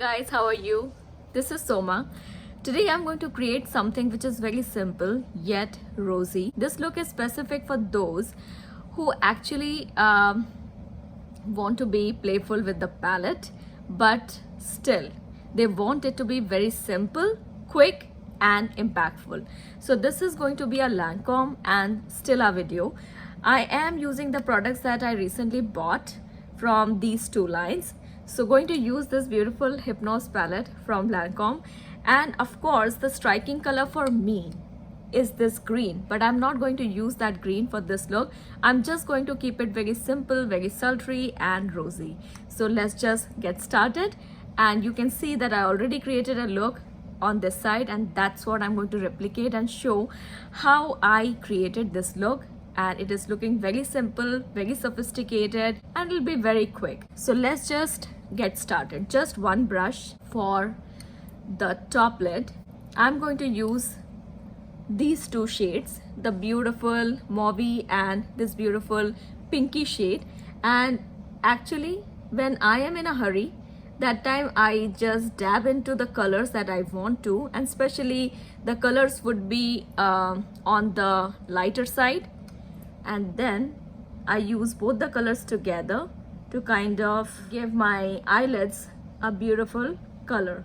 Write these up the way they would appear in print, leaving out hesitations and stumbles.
guys, how are you? This is Soma. Today I'm going to create something which is very simple yet rosy. This look is specific for those who actually want to be playful with the palette, but still they want it to be very simple, quick and impactful. So this is going to be a Lancome and Stila video. I am using the products that I recently bought from these two lines. So going to use this beautiful Hypnose palette from Lancome, and of course the striking color for me is this green, but I'm not going to use that green for this look. I'm just going to keep it very simple, very sultry and rosy. So let's just get started, and you can see that I already created a look on this side, and that's what I'm going to replicate and show how I created this look. And it is looking very simple, very sophisticated, and it'll be very quick. So let's just get started. Just one brush for the top lid. I'm going to use these two shades, the beautiful mauve and this beautiful pinky shade. And actually when I am in a hurry, that time I just dab into the colors that I want to, and especially the colors would be on the lighter side, and then I use both the colors together to kind of give my eyelids a beautiful color.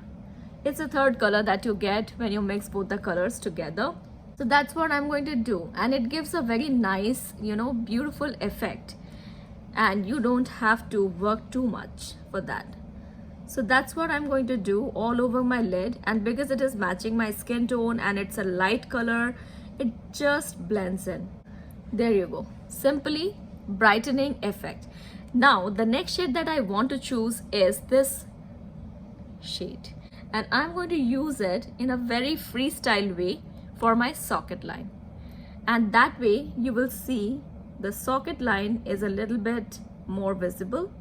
It's a third color that you get when you mix both the colors together. So that's what I'm going to do, and it gives a very nice, beautiful effect, and you don't have to work too much for that. So that's what I'm going to do all over my lid, and because it is matching my skin tone and it's a light color, it just blends in. There you go, simply brightening effect. Now the next shade that I want to choose is this shade, and I'm going to use it in a very freestyle way for my socket line, and that way you will see the socket line is a little bit more visible.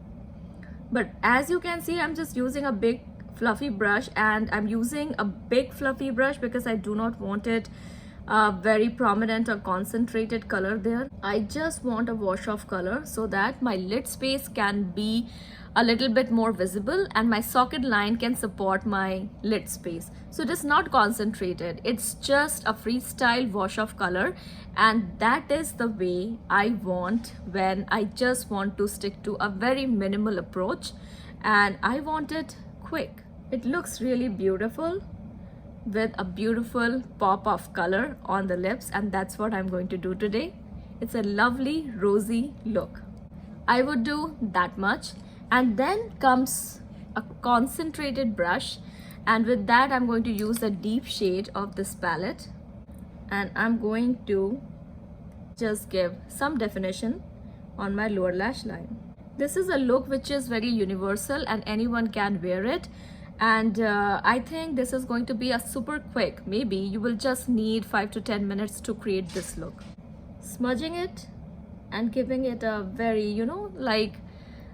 But as you can see, I'm just using a big fluffy brush, and I'm using a big fluffy brush because I do not want it very prominent or concentrated color there. I just want a wash off color so that my lid space can be a little bit more visible and my socket line can support my lid space. So it is not concentrated, it's just a freestyle wash off color, and that is the way I want when I just want to stick to a very minimal approach, and I want it quick. It looks really beautiful with a beautiful pop of color on the lips, and that's what I'm going to do today. It's a lovely rosy look. I would do that much, and then comes a concentrated brush, and with that I'm going to use the deep shade of this palette, and I'm going to just give some definition on my lower lash line. This is a look which is very universal and anyone can wear it, and I think this is going to be a super quick, maybe you will just need 5 to 10 minutes to create this look. Smudging it and giving it a very, like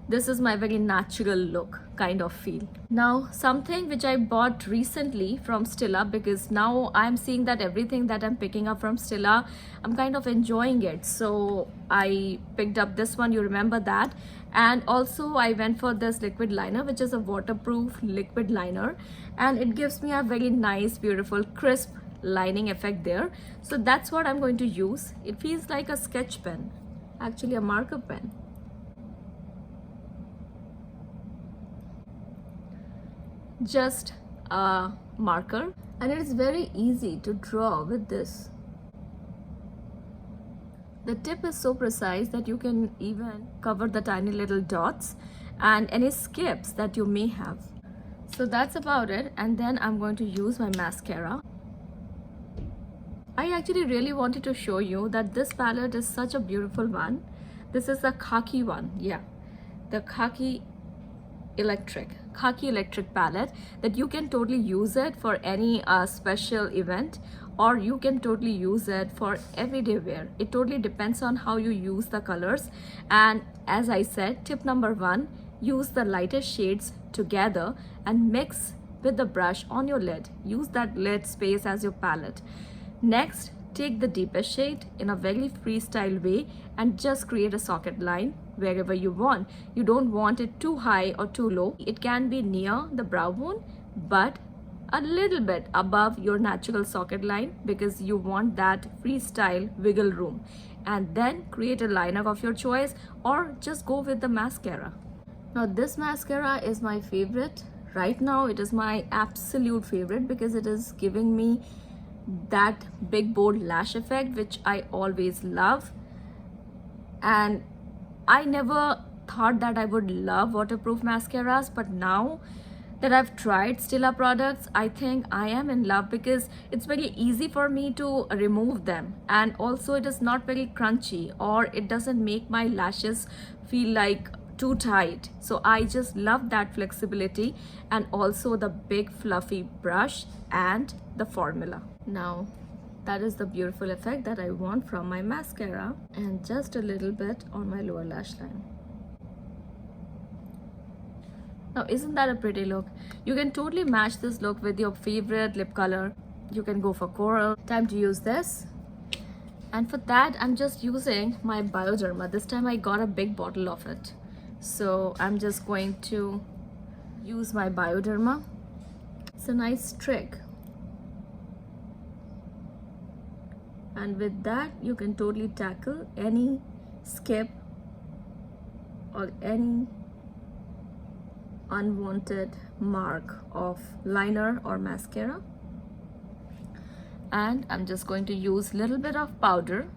this is my very natural look kind of feel. Now something which I bought recently from Stila, because now I'm seeing that everything that I'm picking up from Stila, I'm kind of enjoying it, so I picked up this one, you remember that. And also I went for this liquid liner, which is a waterproof liquid liner, and it gives me a very nice beautiful crisp lining effect there. So that's what I'm going to use. It feels like a sketch pen, actually a marker pen. Just a marker, and it is very easy to draw with this. The tip is so precise that you can even cover the tiny little dots and any skips that you may have. So that's about it, and then I'm going to use my mascara. I actually really wanted to show you that this palette is such a beautiful one. This is the khaki one, yeah, the khaki electric palette, that you can totally use it for any special event, or you can totally use it for everyday wear. It totally depends on how you use the colors. And as I said, tip number 1, use the lightest shades together and mix with the brush on your lid. Use that lid space as your palette. Next, take the deepest shade in a very freestyle way and just create a socket line wherever you want. You don't want it too high or too low. It can be near the brow bone, but a little bit above your natural socket line because you want that freestyle wiggle room. And then create a liner of your choice or just go with the mascara. Now this mascara is my favorite. Right now it is my absolute favorite because it is giving me that big bold lash effect which I always love. And I never thought that I would love waterproof mascaras, but now that I've tried Stila products, I think I am in love because it's very easy for me to remove them, and also it is not very crunchy or it doesn't make my lashes feel like too tight. So I just love that flexibility and also the big fluffy brush and the formula. Now that is the beautiful effect that I want from my mascara, and just a little bit on my lower lash line. Now isn't that a pretty look? You can totally match this look with your favorite lip color. You can go for coral. Time to use this. And for that I'm just using my Bioderma. This time I got a big bottle of it. So I'm just going to use my Bioderma. It's a nice trick. And with that you can totally tackle any skip or any unwanted mark of liner or mascara. And I'm just going to use a little bit of powder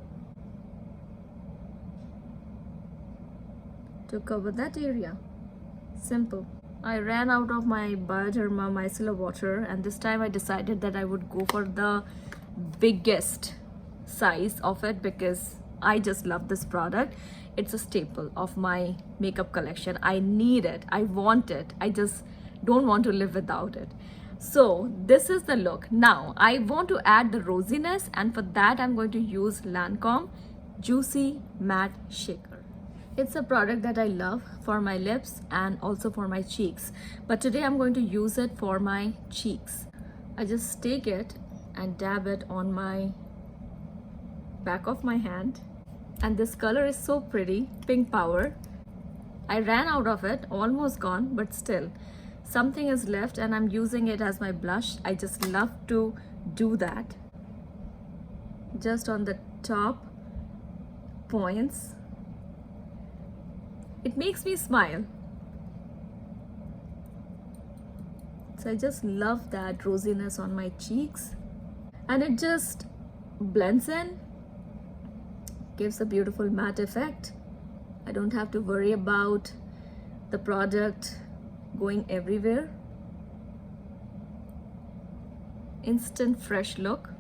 to cover that area. Simple. I ran out of my Bioderma micellar water, and this time I decided that I would go for the biggest size of it because I just love this product. It's a staple of my makeup collection. I need it. I want it. I just don't want to live without it. So this is the look. Now I want to add the rosiness, and for that I'm going to use Lancome Juicy Matte Shaker. It's a product that I love for my lips and also for my cheeks. But today I'm going to use it for my cheeks. I just take it and dab it on my back of my hand. And this color is so pretty, Pink Power. I ran out of it, almost gone, but still something is left and I'm using it as my blush. I just love to do that. Just on the top points. It makes me smile. So I just love that rosiness on my cheeks. And it just blends in. Gives a beautiful matte effect. I don't have to worry about the product going everywhere. Instant fresh look.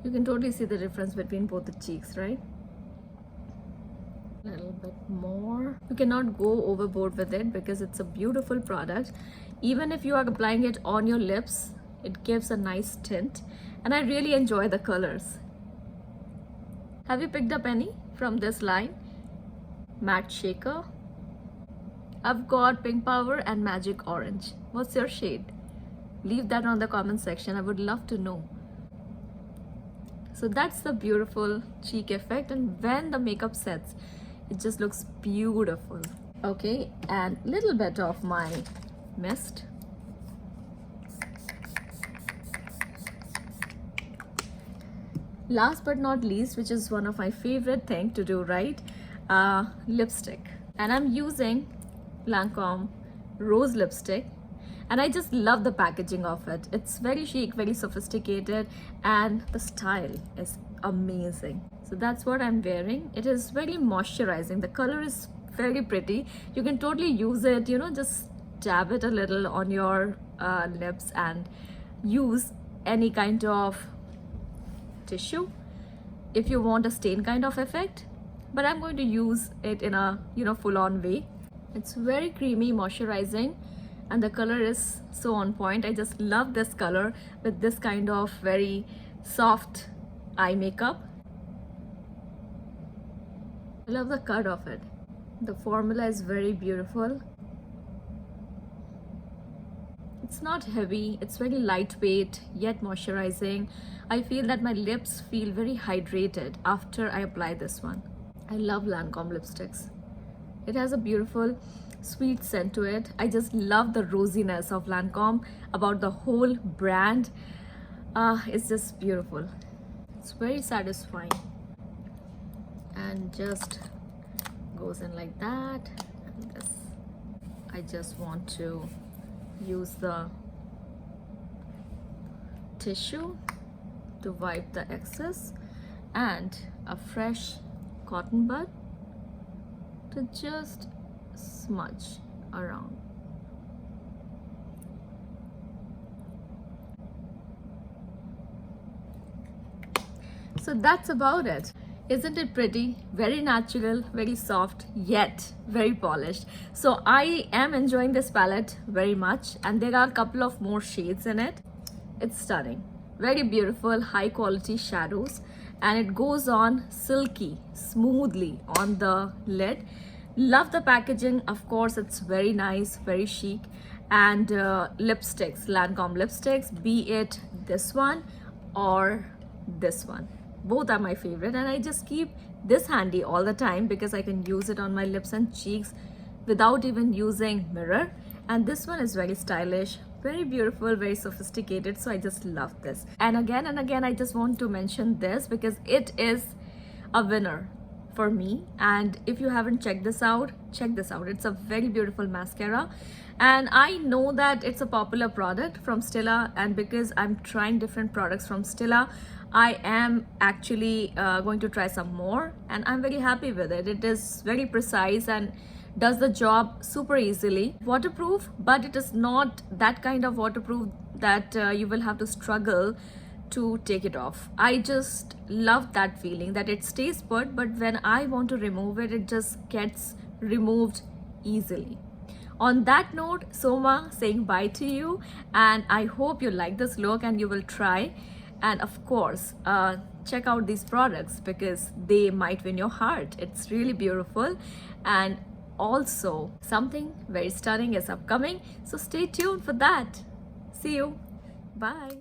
You can totally see the difference between both the cheeks, right? A little bit more. You cannot go overboard with it because it's a beautiful product. Even if you are applying it on your lips, it gives a nice tint, and I really enjoy the colors. Have you picked up any from this line? Matte Shaker. I've got Pink Power and Magic Orange. What's your shade? Leave that on the comment section. I would love to know. So that's the beautiful cheek effect, and when the makeup sets, it just looks beautiful. Okay, and little bit of my mist. Last but not least, which is one of my favorite things to do, right? Lipstick. And I'm using Lancome Rose lipstick. And I just love the packaging of it. It's very chic, very sophisticated, and the style is amazing. So that's what I'm wearing. It is very moisturizing. The color is very pretty. You can totally use it, you know, just dab it a little on your lips and use any kind of tissue if you want a stain kind of effect. But I'm going to use it in a, you know, full-on way. It's very creamy, moisturizing, and the color is so on point. I just love this color with this kind of very soft eye makeup. I love the cut of it. The formula is very beautiful. It's not heavy, it's very lightweight yet moisturizing. I feel that my lips feel very hydrated after I apply this one. I love Lancome lipsticks. It has a beautiful sweet scent to it. I just love the rosiness of Lancome about the whole brand. It's just beautiful. It's very satisfying and just goes in like that. And this, I just want to use the tissue to wipe the excess and a fresh cotton bud to just smudge around. So that's about it. Isn't it pretty? Very natural, very soft, yet very polished. So I am enjoying this palette very much, and there are a couple of more shades in it. It's stunning. Very beautiful, high quality shadows, and it goes on silky, smoothly on the lid. Love the packaging. Of course, it's very nice, very chic. And lipsticks, Lancome lipsticks, be it this one or this one. Both are my favorite, and I just keep this handy all the time because I can use it on my lips and cheeks without even using mirror. And this one is very stylish, very beautiful, very sophisticated, so I just love this. And again I just want to mention this because it is a winner for me. And if you haven't checked this out, check this out. It's a very beautiful mascara, and I know that it's a popular product from Stila, and because I'm trying different products from Stila, I am actually going to try some more, and I'm very happy with it. It is very precise and does the job super easily. Waterproof, but it is not that kind of waterproof that you will have to struggle to take it off. I just love that feeling that it stays put, but when I want to remove it, it just gets removed easily. On that note, Soma saying bye to you, and I hope you like this look and you will try. And of course, check out these products because they might win your heart. It's really beautiful, and also something very stunning is upcoming, so stay tuned for that. See you. Bye.